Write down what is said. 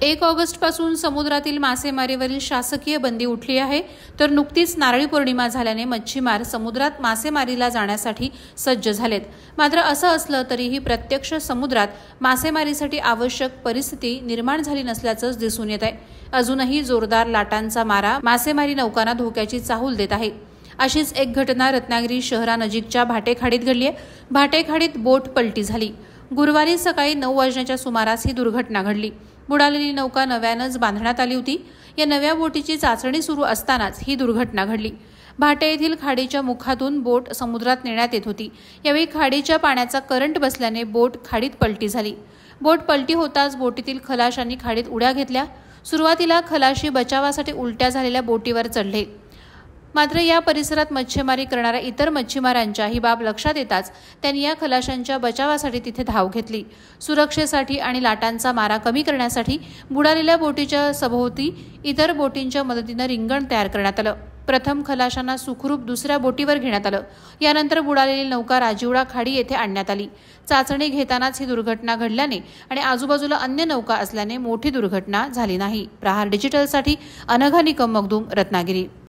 1 ऑगस्टपासून समुद्रातील मासेमारीवरील शासकीय बंदी उठली आहे, तर नुकतीच नारळी पौर्णिमा झाल्याने मच्छीमार समुद्रात मासेमारीला जाण्यासाठी सज्ज झालेत। मात्र असं असलं तरीही प्रत्यक्ष समुद्रात मासेमारीसाठी आवश्यक परिस्थिती निर्माण झाली नसल्याचंच दिसून येत आहे। अजूनही जोरदार लाटांचा मारा मासेमारी नौकांना धोक्याची चाहूल देत आहे। अशीच एक घटना रत्नागिरी शहरानजीकच्या भाटेखाडीत घडली आहे। भाटेखाडीत बोट पलटी झाली। गुरुवारी सकाळी 9 वाजण्याच्या सुमारास ही दुर्घटना घडली। बुडालेली नौका नव्यानंच बांधण्यात आली होती। या नव्या बोटीची चाचणी सुरू असतानाच ही दुर्घटना घडली। भाटे येथील खाडीच्या मुखातून बोट समुद्रात नेण्यात येत होती। यावेळी खाडीच्या पाण्याचा करंट बसल्याने बोट खाडीत पलटी झाली। बोट पलटी होताच बोटीतील खलाशांनी खाडीत उड्या घेतल्या। सुरुवातीला खलाशी बचावासाठी उलट्या झालेल्या बोटीवर चढले, मात्र या परिसरात मच्छीमारी करणाऱ्या इतर मच्छीमारांच्या ही बाब लक्षात येताच त्यांनी या खलाशांच्या बचावासाठी तिथे धाव घेतली। सुरक्षेसाठी आणि लाटांचा मारा कमी करण्यासाठी बुडालेल्या बोटीच्या सभोवती इतर बोटींच्या मदतीने रिंगण तयार करण्यात आलं। प्रथम खलाशांना सुखरूप दुसऱ्या बोटीवर घेण्यात आलं। यानंतर बुडालेली नौका राजिवडा खाडी येथे आणण्यात आली। चाचणी घेतानाच ही दुर्घटना घडल्याने आणि आजूबाजूला अन्य नौका असल्याने मोठी दुर्घटना झाली नाही। प्रहार डिजिटलसाठी अनघा निकम मगदूम, रत्नागिरी।